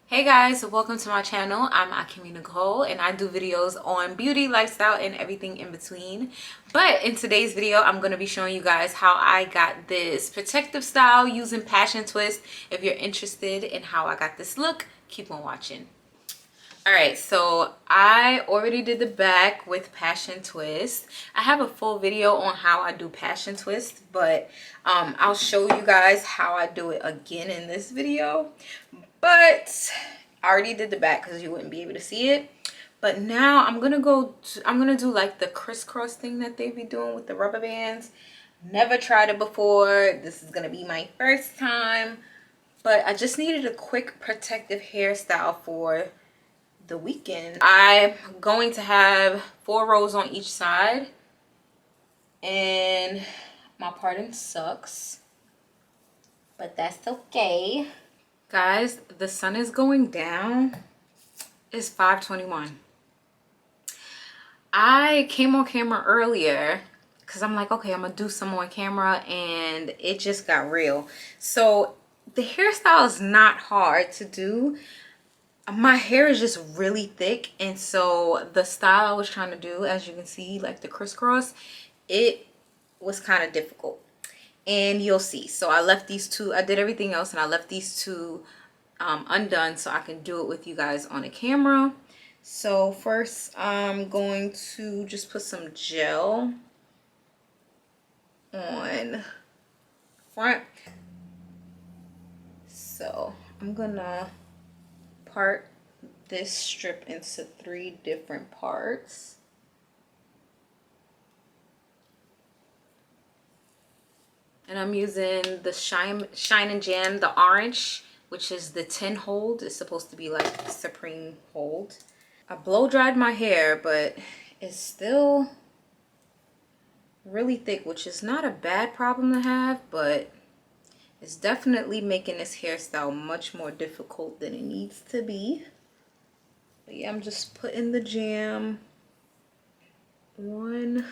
Hey guys, welcome to my channel. I'm Akemi Nicole and I do videos on beauty, lifestyle, and everything in between. But in today's video, I'm going to be showing you guys how I got this protective style using passion twist. If you're interested in how I got this look, keep on watching. Alright, so I already did the back with passion twist. I have a full video on how I do passion twist, but I'll show you guys how I do it again in this video. But I already did the back because you wouldn't be able to see it. But now I'm gonna do like the crisscross thing that they be doing with the rubber bands. Never tried it before. This is gonna be my first time. But I just needed a quick protective hairstyle for the weekend. I'm going to have 4 rows on each side. And my parting sucks. But that's okay. Guys, the sun is going down. It's 5:21. I came on camera earlier because I'm like, okay, I'm gonna do some on camera, and it just got real. So the hairstyle is not hard to do. My hair is just really thick, and so the style I was trying to do, as you can see, like the crisscross, it was kind of difficult. And you'll see. So I left these two, I did everything else, and I left these two undone so I can do it with you guys on a camera. So first I'm going to just put some gel on front. So I'm gonna part this strip into 3 different parts. And I'm using the Shine and Jam, the orange, which is the 10 hold. It's supposed to be like supreme hold. I blow dried my hair, but it's still really thick, which is not a bad problem to have, but it's definitely making this hairstyle much more difficult than it needs to be. But yeah, I'm just putting the jam on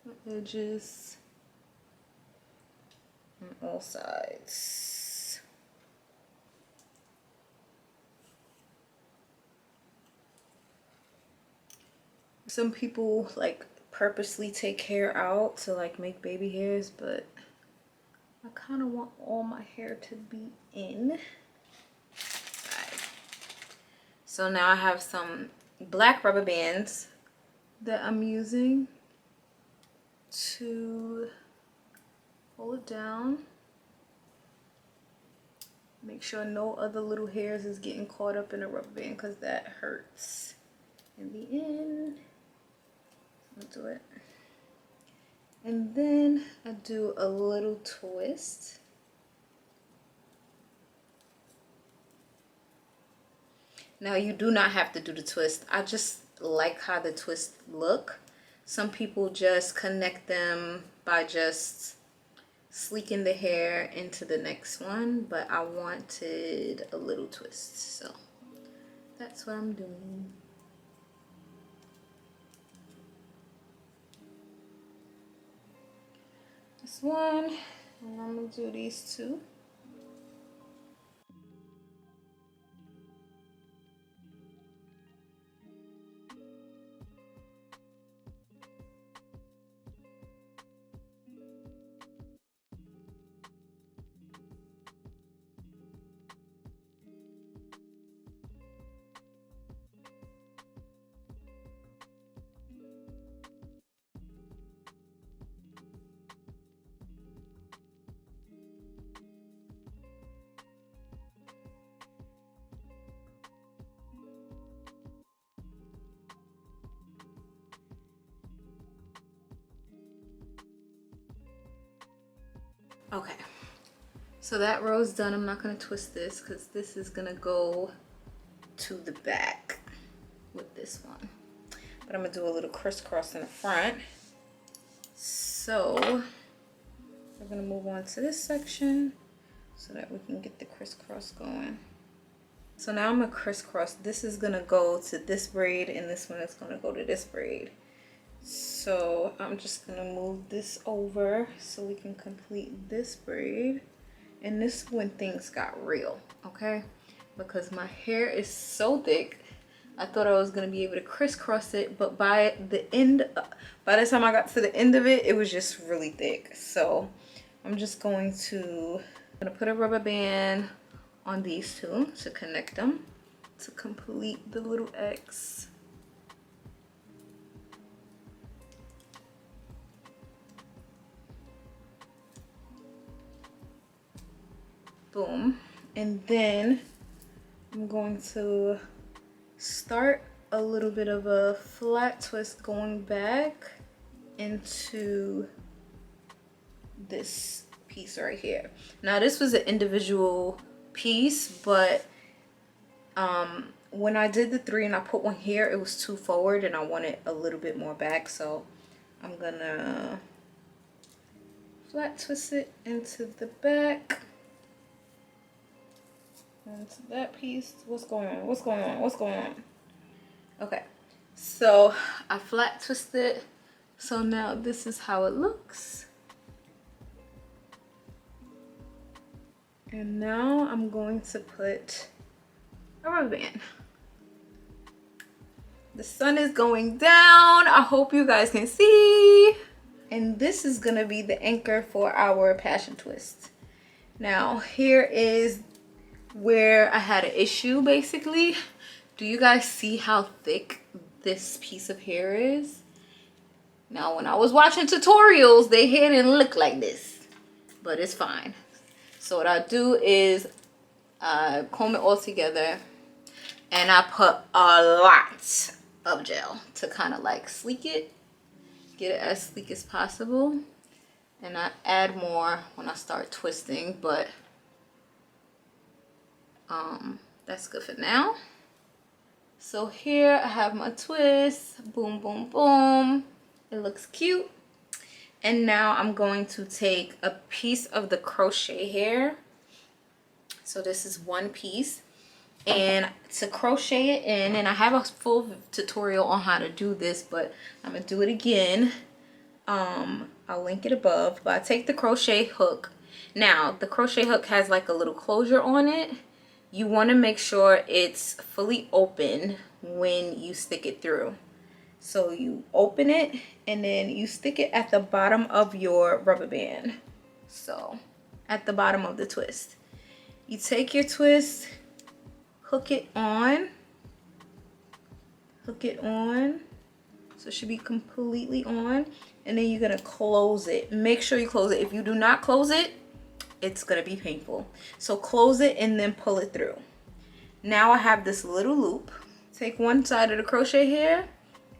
the edges on all sides. Some people like purposely take hair out to like make baby hairs, but I kind of want all my hair to be in. Right. So now I have some black rubber bands that I'm using to hold it down. Make sure no other little hairs is getting caught up in a rubber band, because that hurts in the end. I'll do it. And then I do a little twist. Now you do not have to do the twist. I just like how the twists look. Some people just connect them by just sleeking the hair into the next one, but I wanted a little twist, so that's what I'm doing. This one, and I'm gonna do these 2. Okay, so that row's done. I'm not going to twist this because this is going to go to the back with this one. But I'm going to do a little crisscross in the front. So we're going to move on to this section so that we can get the crisscross going. So now I'm going to crisscross. This is going to go to this braid, and this one is going to go to this braid. So I'm just gonna move this over so we can complete this braid. And this is when things got real, okay? Because my hair is so thick, I thought I was gonna be able to crisscross it, but by the time I got to the end of it, it was just really thick. So I'm just going to put a rubber band on these two to connect them to complete the little X. Boom. And then I'm going to start a little bit of a flat twist going back into this piece right here. Now this was an individual piece, but when I did the 3 and I put one here, it was too forward and I wanted a little bit more back, so I'm gonna flat twist it into the back. Into that piece. What's going on? What's going on? What's going on? Okay, so I flat twisted. So now this is how it looks. And now I'm going to put a rubber band. The sun is going down. I hope you guys can see. And this is gonna be the anchor for our passion twist. Now here is where I had an issue basically. Do you guys see how thick this piece of hair is? Now when I was watching tutorials, their hair didn't look like this, but it's fine. So what I do is I comb it all together and I put a lot of gel to kind of like sleek it, get it as sleek as possible. And I add more when I start twisting, but that's good for now. So here I have my twist, boom, boom, boom. It looks cute. And now I'm going to take a piece of the crochet hair. So this is one piece. And to crochet it in, and I have a full tutorial on how to do this, but I'm gonna do it again. I'll link it above, but I take the crochet hook. Now the crochet hook has like a little closure on it. You want to make sure it's fully open when you stick it through. So you open it and then you stick it at the bottom of your rubber band. So at the bottom of the twist, you take your twist, hook it on, so it should be completely on, and then you're gonna close it. Make sure you close it. If you do not close it, it's gonna be painful. So close it and then pull it through. Now I have this little loop. Take one side of the crochet hair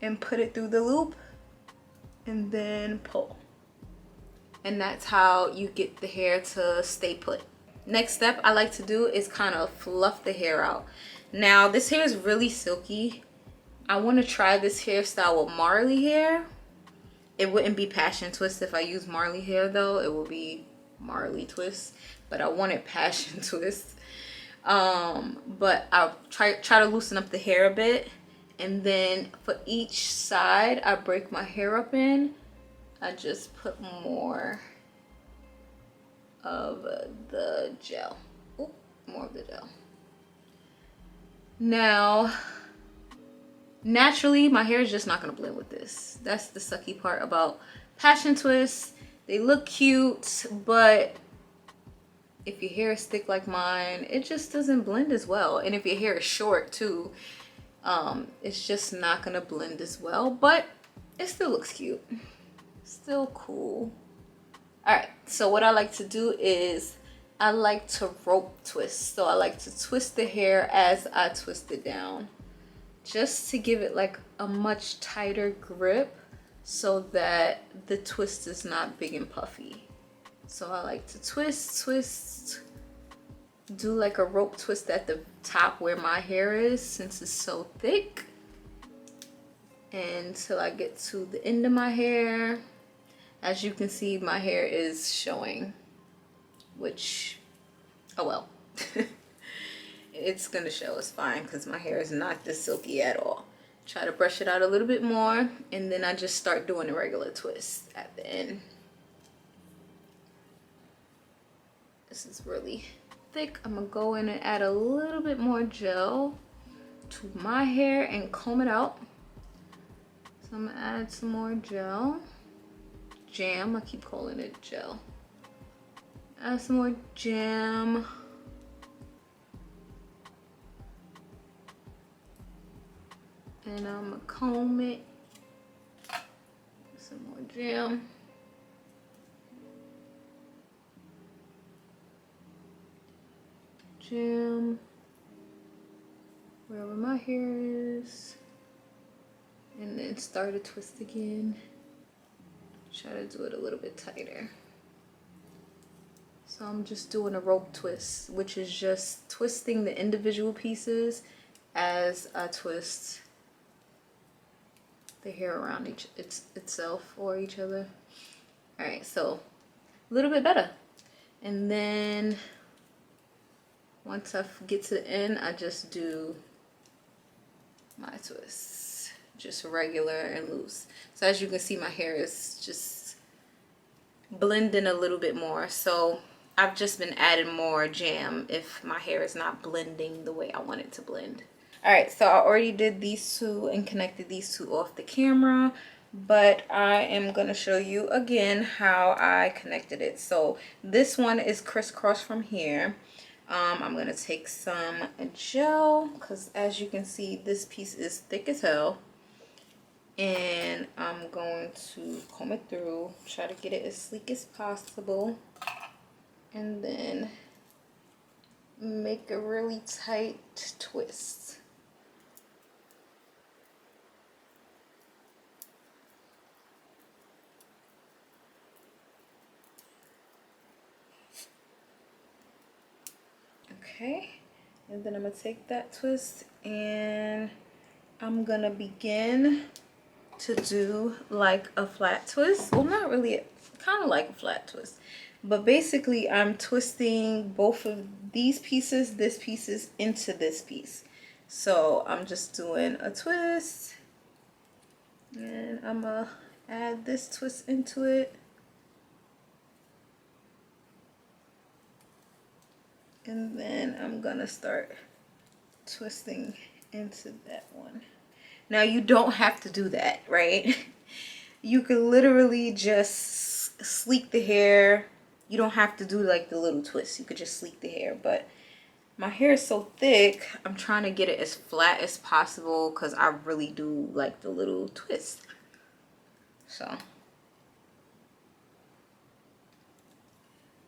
and put it through the loop and then pull. And that's how you get the hair to stay put. Next step I like to do is kind of fluff the hair out. Now this hair is really silky. I want to try this hairstyle with Marley hair. It wouldn't be passion twist if I use Marley hair though. It will be Marley twist, but I wanted passion twist. But I'll try to loosen up the hair a bit, and then for each side I break my hair up in. I just put more of the gel. Ooh, more of the gel. Now naturally my hair is just not gonna blend with this. That's the sucky part about passion twists. They look cute, but if your hair is thick like mine, it just doesn't blend as well. And if your hair is short too, it's just not gonna blend as well, but it still looks cute. Still cool. All right, so what I like to do is I like to rope twist. So I like to twist the hair as I twist it down, just to give it like a much tighter grip so that the twist is not big and puffy. So I like to twist, do like a rope twist at the top where my hair is, since it's so thick, until I get to the end of my hair. As you can see, my hair is showing, which, oh well. It's gonna show, it's fine, because my hair is not this silky at all. Try to brush it out a little bit more, and then I just start doing a regular twist at the end. This is really thick. I'm gonna go in and add a little bit more gel to my hair and comb it out. So I'm gonna add some more gel. Jam, I keep calling it gel. Add some more jam. And I'm gonna comb it. Some more jam. Jam. Wherever my hair is. And then start to twist again. Try to do it a little bit tighter. So I'm just doing a rope twist, which is just twisting the individual pieces as I twist the hair around itself or each other. All right, so a little bit better. And then once I get to the end, I just do my twists, just regular and loose. So as you can see, my hair is just blending a little bit more. So I've just been adding more jam if my hair is not blending the way I want it to blend. All right, so I already did these two and connected these two off the camera, but I am gonna show you again how I connected it. So this one is crisscross from here. I'm gonna take some gel because as you can see, this piece is thick as hell. And I'm going to comb it through, try to get it as sleek as possible. And then make a really tight twist. Okay, and then I'm gonna take that twist and I'm gonna begin to do like a flat twist. Well, not really, kind of like a flat twist, but basically I'm twisting both of these pieces, this piece into this piece. So I'm just doing a twist and I'm gonna add this twist into it. And then I'm gonna start twisting into that one. Now you don't have to do that, right? You can literally just sleek the hair. You don't have to do like the little twists. You could just sleek the hair, but my hair is so thick, I'm trying to get it as flat as possible because I really do like the little twist. So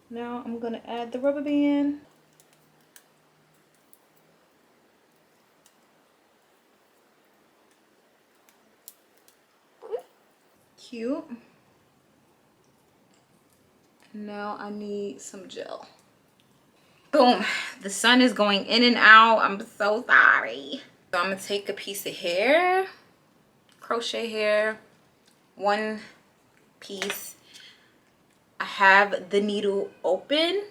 now I'm gonna add the rubber band. Cute. Now I need some gel. Boom, the sun is going in and out. I'm so sorry. So I'm gonna take a piece of hair, crochet hair, one piece. I have the needle open.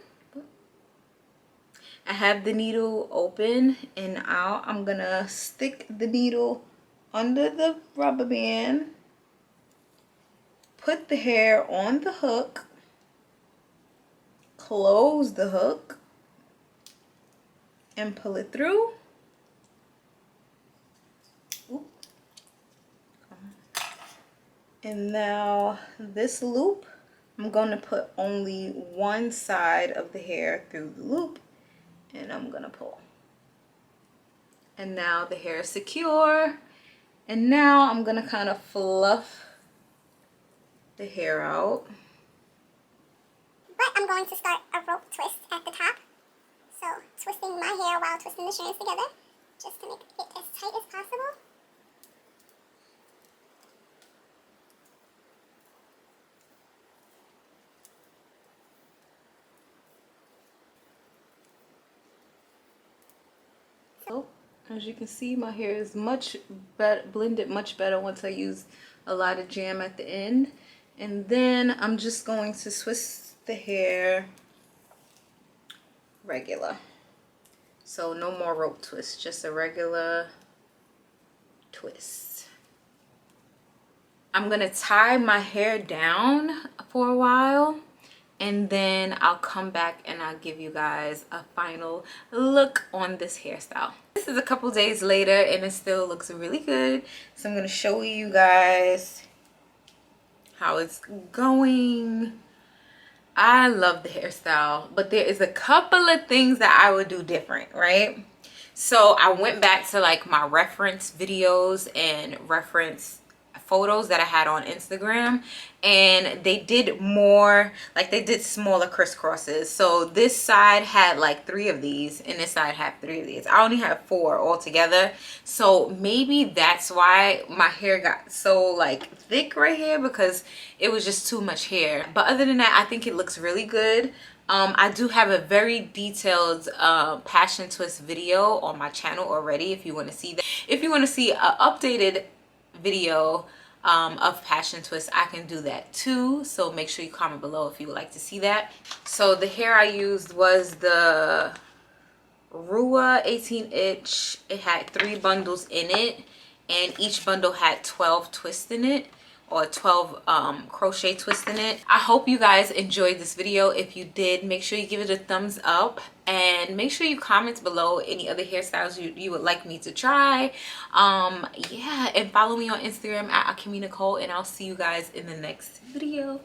And now I'm gonna stick the needle under the rubber band. Put the hair on the hook, close the hook, and pull it through. Oop. And now this loop, I'm going to put only one side of the hair through the loop, and I'm going to pull. And now the hair is secure. And now I'm going to kind of fluff the hair out. But I'm going to start a rope twist at the top. So twisting my hair while twisting the strands together, just to make it as tight as possible. So as you can see, my hair is much better, blended much better once I use a lot of jam at the end. And then I'm just going to twist the hair regular. So no more rope twist, just a regular twist. I'm gonna tie my hair down for a while and then I'll come back and I'll give you guys a final look on this hairstyle. This is a couple days later and it still looks really good. So I'm going to show you guys how it's going. I love the hairstyle, but there is a couple of things that I would do different, right? So I went back to like my reference videos and reference photos that I had on Instagram, and they did more, like they did smaller crisscrosses. So this side had like 3 of these and this side had 3 of these. I only have 4 altogether, so maybe that's why my hair got so like thick right here, because it was just too much hair. But other than that, I think it looks really good. I do have a very detailed passion twist video on my channel already if you want to see that. If you want to see an updated video of passion twist, I can do that too, so make sure you comment below if you would like to see that. So the hair I used was the RUWA 18-inch. It had 3 bundles in it, and each bundle had 12 twists in it, or 12 crochet twists in it. I hope you guys enjoyed this video. If you did, make sure you give it a thumbs up, and make sure you comment below any other hairstyles you would like me to try. Yeah, and follow me on Instagram at Nicole, and I'll see you guys in the next video.